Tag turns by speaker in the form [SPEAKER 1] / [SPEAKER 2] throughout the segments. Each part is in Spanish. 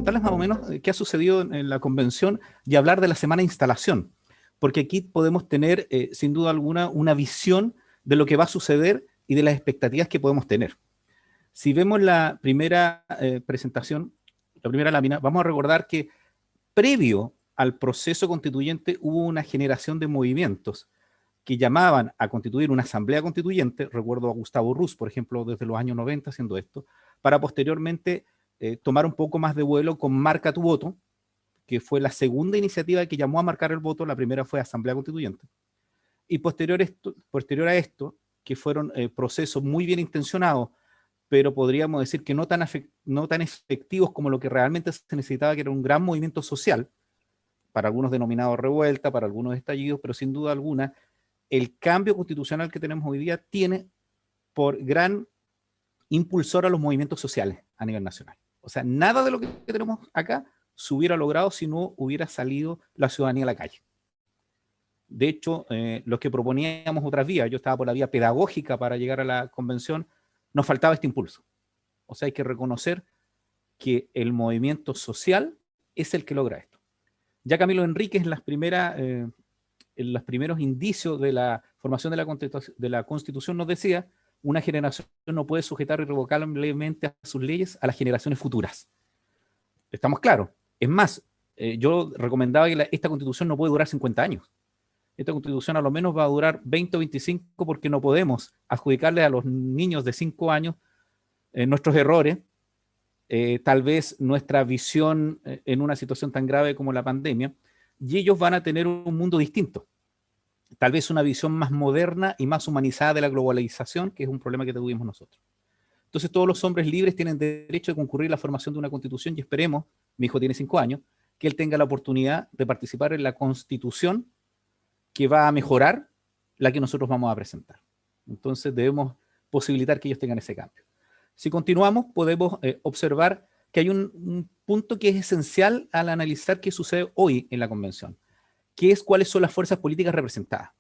[SPEAKER 1] contarles más o menos qué ha sucedido en la convención y hablar de la semana de instalación, porque aquí podemos tener, sin duda alguna, una visión de lo que va a suceder y de las expectativas que podemos tener. Si vemos la primera presentación, la primera lámina, vamos a recordar que previo al proceso constituyente hubo una generación de movimientos que llamaban a constituir una asamblea constituyente, recuerdo a Gustavo Ruz, por ejemplo, desde los años 90 haciendo esto, para posteriormente tomar un poco más de vuelo con Marca tu Voto, que fue la segunda iniciativa que llamó a marcar el voto, la primera fue Asamblea Constituyente, y posterior a esto, que fueron procesos muy bien intencionados, pero podríamos decir que no tan efectivos como lo que realmente se necesitaba, que era un gran movimiento social, para algunos denominado revuelta, para algunos estallidos, pero sin duda alguna, el cambio constitucional que tenemos hoy día tiene por gran impulsor a los movimientos sociales a nivel nacional. O sea, nada de lo que tenemos acá se hubiera logrado si no hubiera salido la ciudadanía a la calle. De hecho, los que proponíamos otras vías, yo estaba por la vía pedagógica para llegar a la convención, nos faltaba este impulso. O sea, hay que reconocer que el movimiento social es el que logra esto. Ya Camilo Enríquez en los primeros indicios de la formación de la Constitución nos decía: una generación no puede sujetar irrevocablemente a sus leyes a las generaciones futuras. Estamos claros. Es más, yo recomendaba que esta Constitución no puede durar 50 años. Esta Constitución a lo menos va a durar 20 o 25, porque no podemos adjudicarle a los niños de 5 años nuestros errores, tal vez nuestra visión en una situación tan grave como la pandemia, y ellos van a tener un mundo distinto. Tal vez una visión más moderna y más humanizada de la globalización, que es un problema que tuvimos nosotros. Entonces todos los hombres libres tienen derecho a concurrir a la formación de una constitución, y esperemos, mi hijo tiene 5 años, que él tenga la oportunidad de participar en la constitución que va a mejorar la que nosotros vamos a presentar. Entonces debemos posibilitar que ellos tengan ese cambio. Si continuamos, podemos observar que hay un punto que es esencial al analizar qué sucede hoy en la convención, que es cuáles son las fuerzas políticas representadas.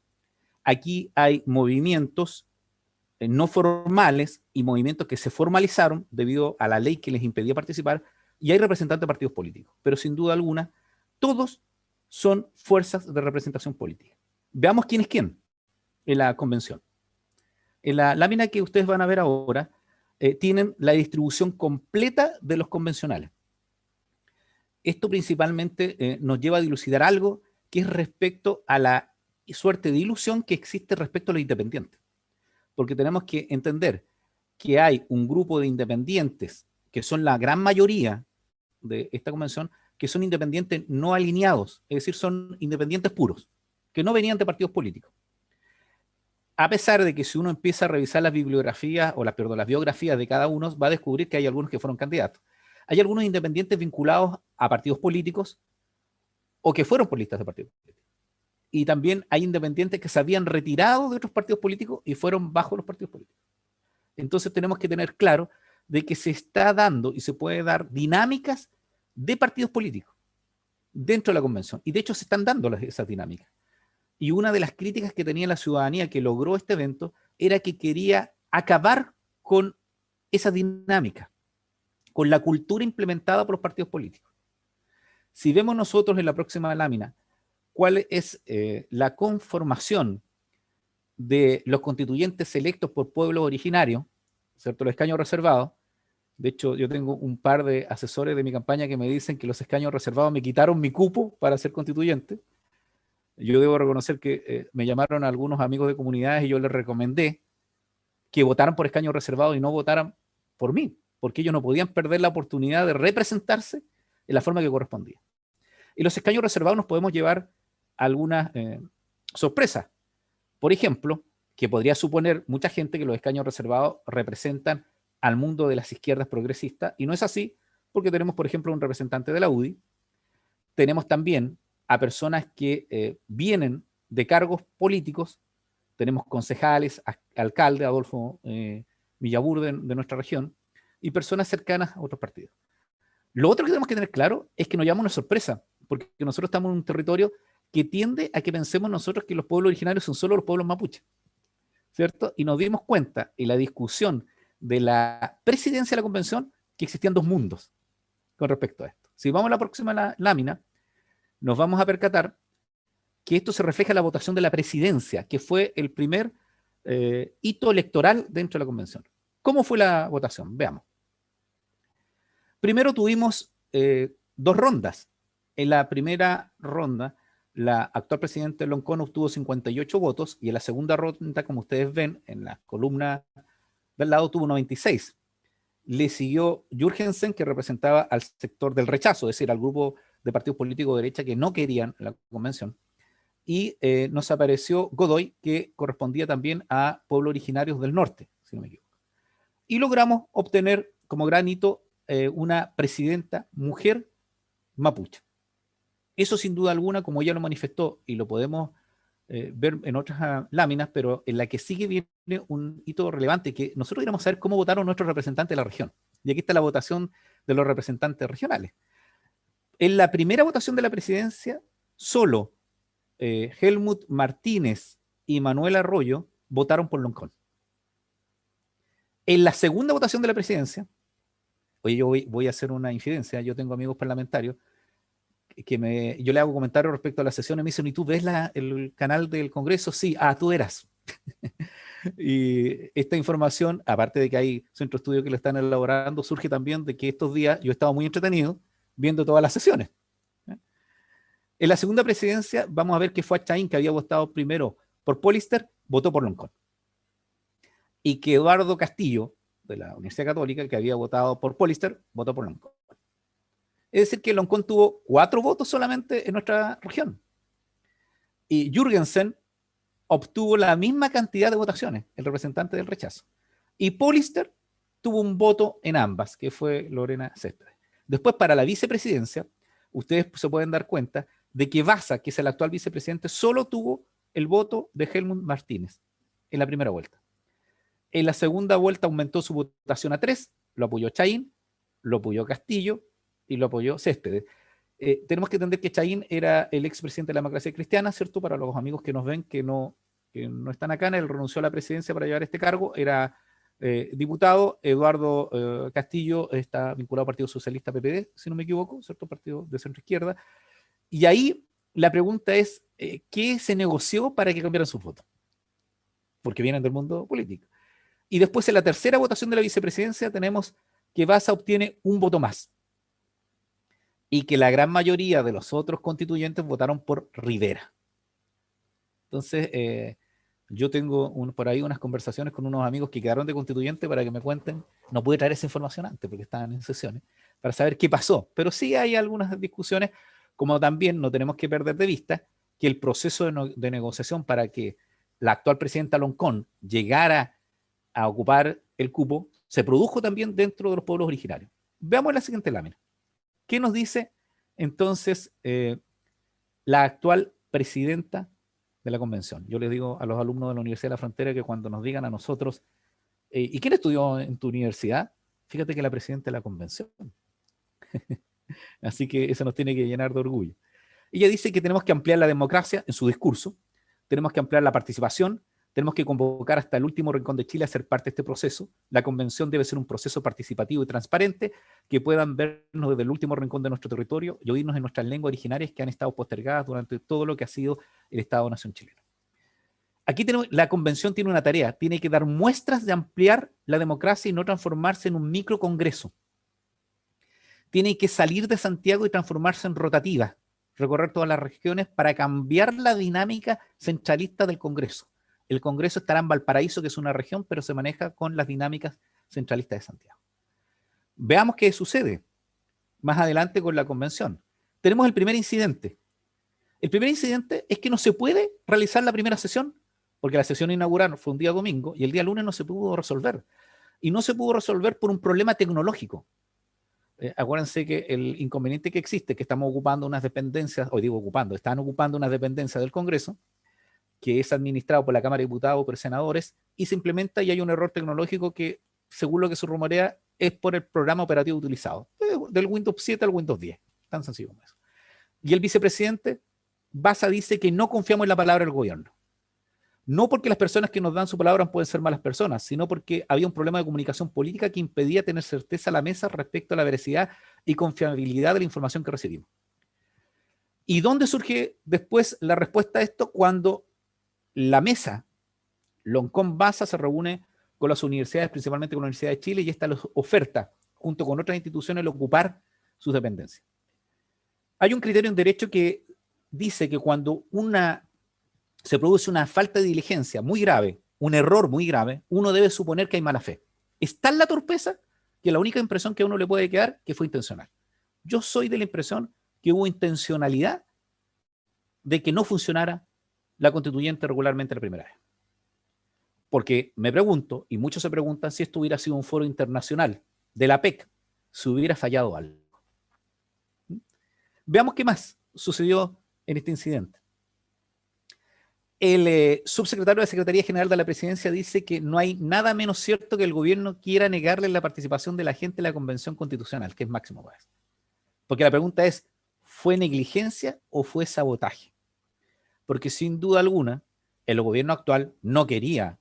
[SPEAKER 1] Aquí hay movimientos no formales y movimientos que se formalizaron debido a la ley que les impedía participar, y hay representantes de partidos políticos, pero sin duda alguna, todos son fuerzas de representación política. Veamos quién es quién en la convención. En la lámina que ustedes van a ver ahora, tienen la distribución completa de los convencionales. Esto principalmente nos lleva a dilucidar algo que es respecto a la suerte de ilusión que existe respecto a los independientes. Porque tenemos que entender que hay un grupo de independientes, que son la gran mayoría de esta convención, que son independientes no alineados, es decir, son independientes puros, que no venían de partidos políticos. A pesar de que si uno empieza a revisar las bibliografías, o las biografías de cada uno, va a descubrir que hay algunos que fueron candidatos. Hay algunos independientes vinculados a partidos políticos o que fueron por listas de partidos políticos. Y también hay independientes que se habían retirado de otros partidos políticos y fueron bajo los partidos políticos. Entonces tenemos que tener claro de que se está dando y se puede dar dinámicas de partidos políticos dentro de la convención. Y de hecho se están dando esas dinámicas. Y una de las críticas que tenía la ciudadanía que logró este evento era que quería acabar con esa dinámica, con la cultura implementada por los partidos políticos. Si vemos nosotros en la próxima lámina cuál es la conformación de los constituyentes electos por pueblos originarios, ¿cierto? Los escaños reservados. De hecho, yo tengo un par de asesores de mi campaña que me dicen que los escaños reservados me quitaron mi cupo para ser constituyente. Yo debo reconocer que me llamaron a algunos amigos de comunidades y yo les recomendé que votaran por escaños reservados y no votaran por mí, porque ellos no podían perder la oportunidad de representarse en la forma que correspondía. Y los escaños reservados nos podemos llevar algunas sorpresas. Por ejemplo, que podría suponer mucha gente que los escaños reservados representan al mundo de las izquierdas progresistas, y no es así, porque tenemos, por ejemplo, un representante de la UDI, tenemos también a personas que vienen de cargos políticos, tenemos concejales, alcalde Adolfo Villabur de nuestra región, y personas cercanas a otros partidos. Lo otro que tenemos que tener claro es que nos llama una sorpresa, porque nosotros estamos en un territorio que tiende a que pensemos nosotros que los pueblos originarios son solo los pueblos mapuches, ¿cierto? Y nos dimos cuenta en la discusión de la presidencia de la convención que existían dos mundos con respecto a esto. Si vamos a la próxima lámina, nos vamos a percatar que esto se refleja en la votación de la presidencia, que fue el primer hito electoral dentro de la convención. ¿Cómo fue la votación? Veamos. Primero tuvimos dos rondas. En la primera ronda, la actual presidenta Loncón obtuvo 58 votos y en la segunda ronda, como ustedes ven, en la columna del lado tuvo 96. Le siguió Jürgensen, que representaba al sector del rechazo, es decir, al grupo de partidos políticos de derecha que no querían la convención. Y nos apareció Godoy, que correspondía también a pueblos originarios del norte, si no me equivoco. Y logramos obtener como gran hito una presidenta mujer mapuche. Eso sin duda alguna, como ella lo manifestó, y lo podemos ver en otras láminas, pero en la que sigue viene un hito relevante, que nosotros queremos saber cómo votaron nuestros representantes de la región. Y aquí está la votación de los representantes regionales. En la primera votación de la presidencia, solo Helmut Martínez y Manuel Arroyo votaron por Loncón. En la segunda votación de la presidencia, oye, yo voy a hacer una infidencia, yo tengo amigos parlamentarios, yo le hago comentarios respecto a la sesión y me dicen, ¿y tú ves el canal del Congreso? Sí, tú eras. Y esta información, aparte de que hay centros de estudio que lo están elaborando, surge también de que estos días yo he estado muy entretenido viendo todas las sesiones. En la segunda presidencia vamos a ver que fue Chaín, que había votado primero por Polister, votó por Loncón. Y que Eduardo Castillo, de la Universidad Católica, que había votado por Polister, votó por Loncón. Es decir, que Loncón tuvo 4 votos solamente en nuestra región. Y Jürgensen obtuvo la misma cantidad de votaciones, el representante del rechazo. Y Polister tuvo un voto en ambas, que fue Lorena Céspedes. Después, para la vicepresidencia, ustedes se pueden dar cuenta de que Baza, que es el actual vicepresidente, solo tuvo el voto de Helmut Martínez en la primera vuelta. En la segunda vuelta aumentó su votación a 3, lo apoyó Chaín, lo apoyó Castillo y lo apoyó Céspedes. Tenemos que entender que Chaín era el expresidente de la democracia cristiana, ¿cierto? Para los amigos que nos ven que no están acá, él renunció a la presidencia para llevar este cargo, era diputado. Eduardo Castillo está vinculado al Partido Socialista PPD, si no me equivoco, ¿cierto? Partido de centro izquierda. Y ahí la pregunta es, ¿qué se negoció para que cambiaran sus votos? Porque vienen del mundo político. Y después en la tercera votación de la vicepresidencia tenemos que Baza obtiene un voto más. Y que la gran mayoría de los otros constituyentes votaron por Rivera. Entonces, yo tengo por ahí unas conversaciones con unos amigos que quedaron de constituyente para que me cuenten. No pude traer esa información antes porque estaban en sesiones, para saber qué pasó. Pero sí hay algunas discusiones, como también no tenemos que perder de vista que el proceso de negociación para que la actual presidenta Loncón llegara a ocupar el cupo se produjo también dentro de los pueblos originarios. Veamos la siguiente lámina. ¿Qué nos dice entonces la actual presidenta de la convención? Yo les digo a los alumnos de la Universidad de la Frontera que cuando nos digan a nosotros, ¿y quién estudió en tu universidad? Fíjate que la presidenta de la convención. Así que eso nos tiene que llenar de orgullo. Ella dice que tenemos que ampliar la democracia en su discurso, tenemos que ampliar la participación, tenemos que convocar hasta el último rincón de Chile a ser parte de este proceso. La convención debe ser un proceso participativo y transparente, que puedan vernos desde el último rincón de nuestro territorio y oírnos en nuestras lenguas originarias que han estado postergadas durante todo lo que ha sido el Estado-Nación chileno. Aquí la convención tiene una tarea, tiene que dar muestras de ampliar la democracia y no transformarse en un microcongreso. Tiene que salir de Santiago y transformarse en rotativa, recorrer todas las regiones para cambiar la dinámica centralista del Congreso. El Congreso estará en Valparaíso, que es una región, pero se maneja con las dinámicas centralistas de Santiago. Veamos qué sucede más adelante con la convención. Tenemos el primer incidente. El primer incidente es que no se puede realizar la primera sesión, porque la sesión inaugural fue un día domingo y el día lunes no se pudo resolver. Y no se pudo resolver por un problema tecnológico. Acuérdense que el inconveniente que existe, que estamos ocupando unas dependencias, están ocupando unas dependencias del Congreso, que es administrado por la Cámara de Diputados o por senadores, y se implementa y hay un error tecnológico que, según lo que se rumorea, es por el programa operativo utilizado, del Windows 7 al Windows 10, tan sencillo como eso. Y el vicepresidente Baza dice que no confiamos en la palabra del gobierno. No porque las personas que nos dan su palabra pueden ser malas personas, sino porque había un problema de comunicación política que impedía tener certeza a la mesa respecto a la veracidad y confiabilidad de la información que recibimos. ¿Y dónde surge después la respuesta a esto? Cuando la mesa Loncón Basa se reúne con las universidades, principalmente con la Universidad de Chile, y esta les oferta, junto con otras instituciones, el ocupar sus dependencias. Hay un criterio en derecho que dice que cuando se produce una falta de diligencia muy grave, un error muy grave, uno debe suponer que hay mala fe. Es tal la torpeza que la única impresión que a uno le puede quedar que fue intencional. Yo soy de la impresión que hubo intencionalidad de que no funcionara la constituyente regularmente la primera vez. Porque me pregunto, y muchos se preguntan, si esto hubiera sido un foro internacional de la PEC, si hubiera fallado algo. Veamos qué más sucedió en este incidente. El subsecretario de Secretaría General de la Presidencia dice que no hay nada menos cierto que el gobierno quiera negarle la participación de la gente en la Convención Constitucional, que es Máximo Páez. Porque la pregunta es, ¿fue negligencia o fue sabotaje? Porque sin duda alguna, el gobierno actual no quería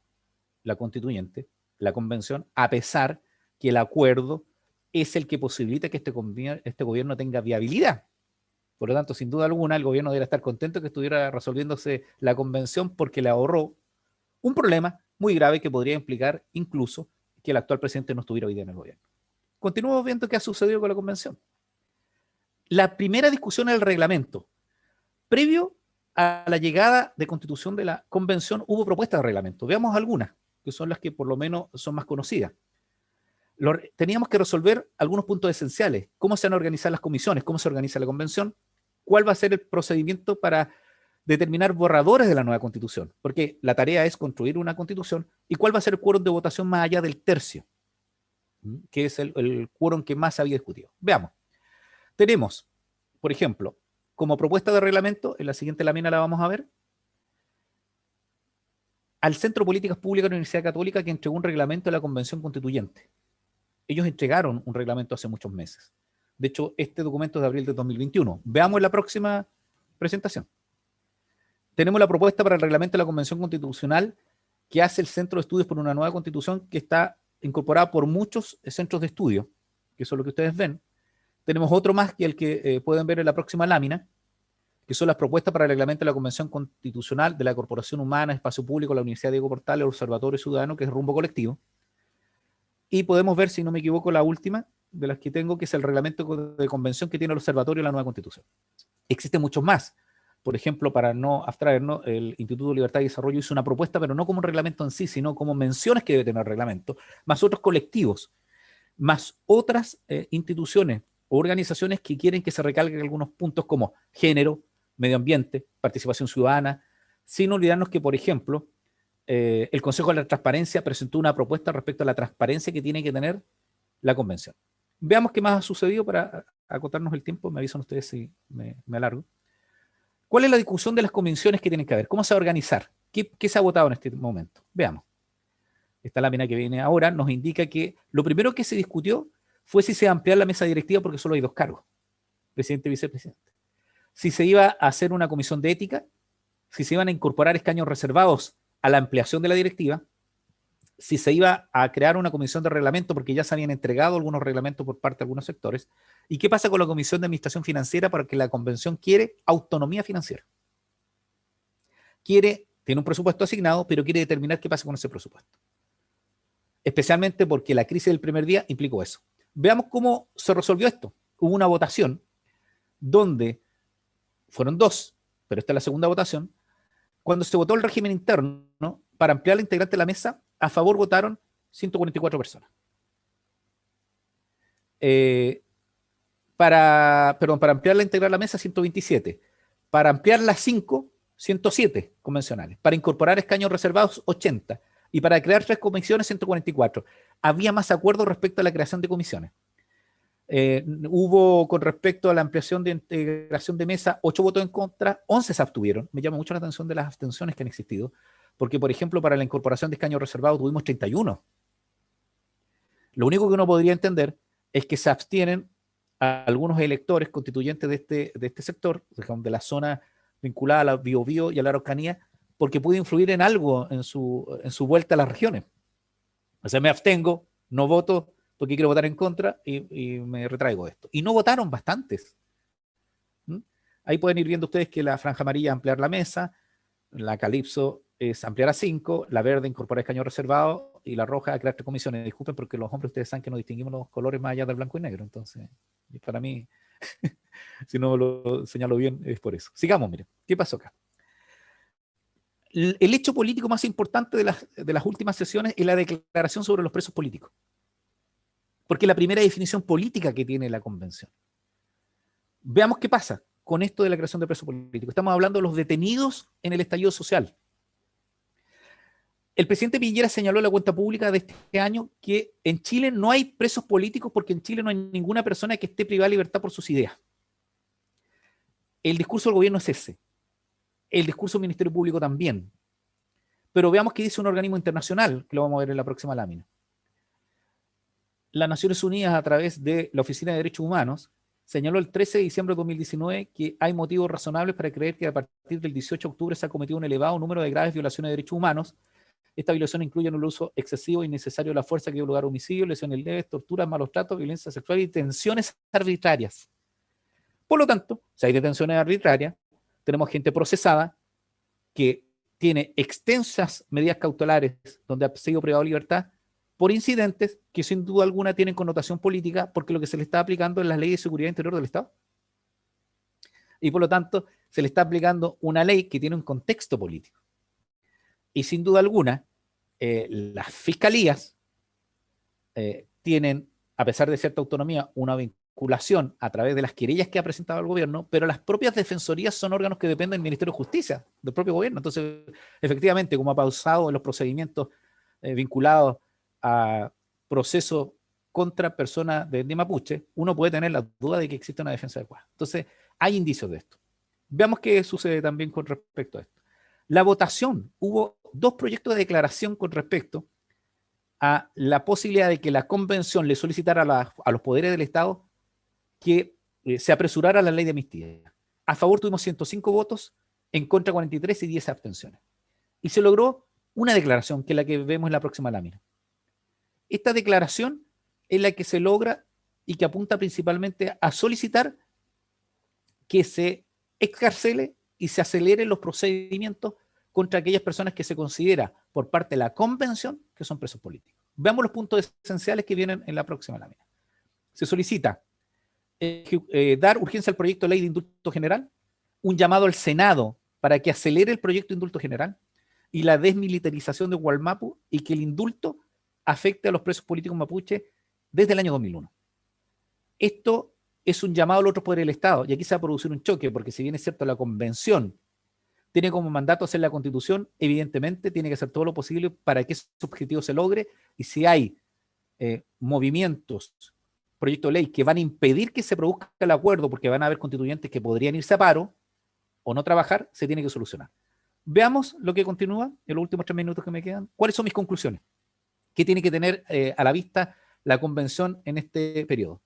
[SPEAKER 1] la constituyente, la convención, a pesar que el acuerdo es el que posibilita que este gobierno tenga viabilidad. Por lo tanto, sin duda alguna, el gobierno debería estar contento que estuviera resolviéndose la convención porque le ahorró un problema muy grave que podría implicar incluso que el actual presidente no estuviera hoy día en el gobierno. Continuamos viendo qué ha sucedido con la convención. La primera discusión del reglamento. Previo a la llegada de constitución de la convención, hubo propuestas de reglamento. Veamos algunas, que son las que por lo menos son más conocidas. Teníamos que resolver algunos puntos esenciales. ¿Cómo se van a organizar las comisiones? ¿Cómo se organiza la convención? ¿Cuál va a ser el procedimiento para determinar borradores de la nueva constitución? Porque la tarea es construir una constitución. ¿Y cuál va a ser el quórum de votación más allá del tercio? Que es el quórum que más se había discutido. Veamos. Tenemos, por ejemplo, como propuesta de reglamento, en la siguiente lámina la vamos a ver, al Centro de Políticas Públicas de la Universidad Católica, que entregó un reglamento de la Convención Constituyente. Ellos entregaron un reglamento hace muchos meses. De hecho, este documento es de abril de 2021. Veamos en la próxima presentación. Tenemos la propuesta para el reglamento de la Convención Constitucional que hace el Centro de Estudios por una Nueva Constitución, que está incorporada por muchos centros de estudio, que eso es lo que ustedes ven. Tenemos otro más que el que pueden ver en la próxima lámina, que son las propuestas para el reglamento de la Convención Constitucional de la Corporación Humana, Espacio Público, la Universidad Diego Portales, el Observatorio Ciudadano, que es Rumbo Colectivo. Y podemos ver, si no me equivoco, la última de las que tengo, que es el reglamento de convención que tiene el Observatorio de la Nueva Constitución. Existen muchos más. Por ejemplo, para no abstraernos, el Instituto de Libertad y Desarrollo hizo una propuesta, pero no como un reglamento en sí, sino como menciones que debe tener el reglamento, más otros colectivos, más otras instituciones o organizaciones que quieren que se recalquen algunos puntos como género, medio ambiente, participación ciudadana, sin olvidarnos que, por ejemplo, el Consejo de la Transparencia presentó una propuesta respecto a la transparencia que tiene que tener la convención. Veamos qué más ha sucedido para acotarnos el tiempo. Me avisan ustedes si me alargo. ¿Cuál es la discusión de las convenciones que tienen que haber? ¿Cómo se va a organizar? ¿Qué se ha votado en este momento? Veamos. Esta lámina que viene ahora nos indica que lo primero que se discutió fue si se iba a ampliar la mesa directiva porque solo hay 2 cargos, presidente y vicepresidente. Si se iba a hacer una comisión de ética, si se iban a incorporar escaños reservados a la ampliación de la directiva, si se iba a crear una comisión de reglamento porque ya se habían entregado algunos reglamentos por parte de algunos sectores, y qué pasa con la comisión de administración financiera porque la convención quiere autonomía financiera. Tiene un presupuesto asignado, pero quiere determinar qué pasa con ese presupuesto. Especialmente porque la crisis del primer día implicó eso. Veamos cómo se resolvió esto. Hubo una votación donde fueron 2, pero esta es la segunda votación. Cuando se votó el régimen interno, para ampliar la integrante de la mesa, a favor votaron 144 personas. Para ampliar la integral de la mesa, 127. Para ampliar las 5, 107 convencionales. Para incorporar escaños reservados, 80. Y para crear 3 comisiones, 144. Había más acuerdo respecto a la creación de comisiones. Hubo, con respecto a la ampliación de integración de mesa, 8 votos en contra, 11 se abstuvieron. Me llama mucho la atención de las abstenciones que han existido, porque, por ejemplo, para la incorporación de escaños reservados tuvimos 31. Lo único que uno podría entender es que se abstienen a algunos electores constituyentes de este sector, de la zona vinculada a la Biobío y a la Araucanía, porque puede influir en algo en su vuelta a las regiones. O sea, me abstengo, no voto porque quiero votar en contra y me retraigo de esto. Y no votaron bastantes. ¿Mm? Ahí pueden ir viendo ustedes que la franja amarilla es ampliar la mesa, la calipso es ampliar a 5, la verde incorporar escaño reservado y la roja crear 3 comisiones. Disculpen porque los hombres ustedes saben que no distinguimos los colores más allá del blanco y negro. Entonces, para mí, si no lo señalo bien, es por eso. Sigamos, miren. ¿Qué pasó acá? El hecho político más importante de las últimas sesiones es la declaración sobre los presos políticos. Porque es la primera definición política que tiene la convención. Veamos qué pasa con esto de la creación de presos políticos. Estamos hablando de los detenidos en el estallido social. El presidente Piñera señaló en la cuenta pública de este año que en Chile no hay presos políticos porque en Chile no hay ninguna persona que esté privada de libertad por sus ideas. El discurso del gobierno es ese. El discurso del Ministerio Público también. Pero veamos qué dice un organismo internacional, que lo vamos a ver en la próxima lámina. Las Naciones Unidas, a través de la Oficina de Derechos Humanos, señaló el 13 de diciembre de 2019 que hay motivos razonables para creer que a partir del 18 de octubre se ha cometido un elevado número de graves violaciones de derechos humanos. Esta violación incluye el uso excesivo e innecesario de la fuerza que dio lugar a homicidios, lesiones leves, torturas, malos tratos, violencia sexual y detenciones arbitrarias. Por lo tanto, si hay detenciones arbitrarias, tenemos gente procesada que tiene extensas medidas cautelares donde ha sido privado de libertad por incidentes que sin duda alguna tienen connotación política porque lo que se le está aplicando es la ley de seguridad interior del Estado. Y por lo tanto, se le está aplicando una ley que tiene un contexto político. Y sin duda alguna, las fiscalías tienen, a pesar de cierta autonomía, una vinculación a través de las querellas que ha presentado el gobierno, pero las propias defensorías son órganos que dependen del Ministerio de Justicia, del propio gobierno. Entonces, efectivamente, como ha pausado en los procedimientos vinculados a procesos contra personas de etnia mapuche, uno puede tener la duda de que existe una defensa adecuada. Entonces, hay indicios de esto. Veamos qué sucede también con respecto a esto. La votación, hubo 2 proyectos de declaración con respecto a la posibilidad de que la convención le solicitara a los poderes del Estado que se apresurara la ley de amnistía. A favor tuvimos 105 votos, en contra 43 y 10 abstenciones. Y se logró una declaración, que es la que vemos en la próxima lámina. Esta declaración es la que se logra y que apunta principalmente a solicitar que se excarcele y se aceleren los procedimientos contra aquellas personas que se considera por parte de la convención que son presos políticos. Veamos los puntos esenciales que vienen en la próxima lámina. Se solicita dar urgencia al proyecto de ley de indulto general, un llamado al Senado para que acelere el proyecto de indulto general y la desmilitarización de Wallmapu y que el indulto afecte a los presos políticos mapuche desde el año 2001. Esto es un llamado al otro poder del Estado y aquí se va a producir un choque porque si bien es cierto la convención tiene como mandato hacer la constitución, evidentemente tiene que hacer todo lo posible para que ese objetivo se logre y si hay movimientos, proyectos de ley que van a impedir que se produzca el acuerdo porque van a haber constituyentes que podrían irse a paro o no trabajar, se tiene que solucionar. Veamos lo que continúa en los últimos 3 minutos que me quedan. ¿Cuáles son mis conclusiones? ¿Qué tiene que tener a la vista la convención en este periodo?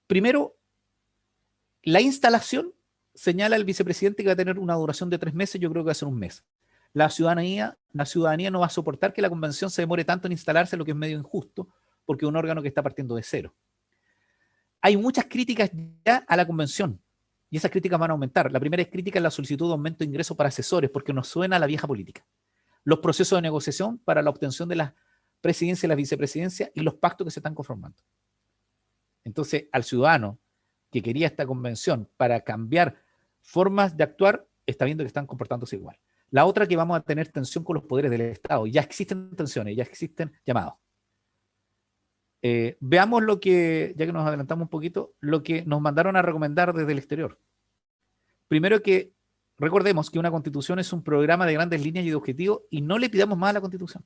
[SPEAKER 1] Primero, la instalación señala el vicepresidente que va a tener una duración de 3 meses, yo creo que va a ser 1 mes. La ciudadanía no va a soportar que la convención se demore tanto en instalarse, lo que es medio injusto, porque es un órgano que está partiendo de cero. Hay muchas críticas ya a la convención, y esas críticas van a aumentar. La primera es crítica a la solicitud de aumento de ingresos para asesores, porque nos suena a la vieja política. Los procesos de negociación para la obtención de las presidencias y las vicepresidencias y los pactos que se están conformando. Entonces, al ciudadano que quería esta convención para cambiar formas de actuar, está viendo que están comportándose igual. La otra, que vamos a tener tensión con los poderes del Estado. Ya existen tensiones, ya existen llamados. Veamos lo que, ya que nos adelantamos un poquito, lo que nos mandaron a recomendar desde el exterior. Primero que recordemos que una constitución es un programa de grandes líneas y de objetivos y no le pidamos más a la constitución.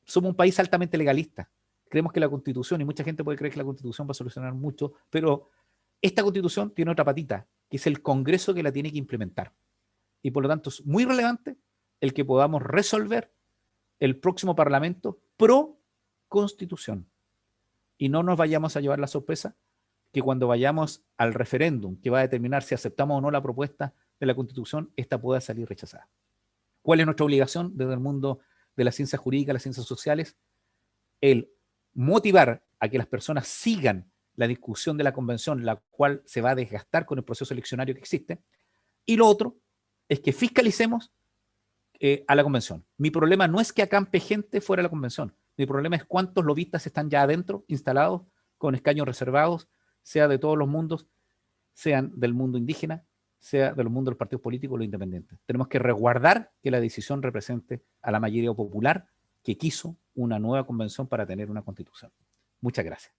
[SPEAKER 1] Somos un país altamente legalista. Creemos que la constitución, y mucha gente puede creer que la constitución va a solucionar mucho, pero esta constitución tiene otra patita, que es el Congreso que la tiene que implementar. Y por lo tanto es muy relevante el que podamos resolver el próximo Parlamento pro constitución. Y no nos vayamos a llevar la sorpresa que cuando vayamos al referéndum que va a determinar si aceptamos o no la propuesta de la constitución, esta pueda salir rechazada. ¿Cuál es nuestra obligación desde el mundo de las ciencias jurídicas, las ciencias sociales? El motivar a que las personas sigan la discusión de la convención, la cual se va a desgastar con el proceso eleccionario que existe. Y lo otro es que fiscalicemos a la convención. Mi problema no es que acampe gente fuera de la convención. Mi problema es cuántos lobistas están ya adentro, instalados, con escaños reservados, sea de todos los mundos, sean del mundo indígena, sea del mundo de los partidos políticos o los independientes. Tenemos que resguardar que la decisión represente a la mayoría popular que quiso una nueva convención para tener una constitución. Muchas gracias.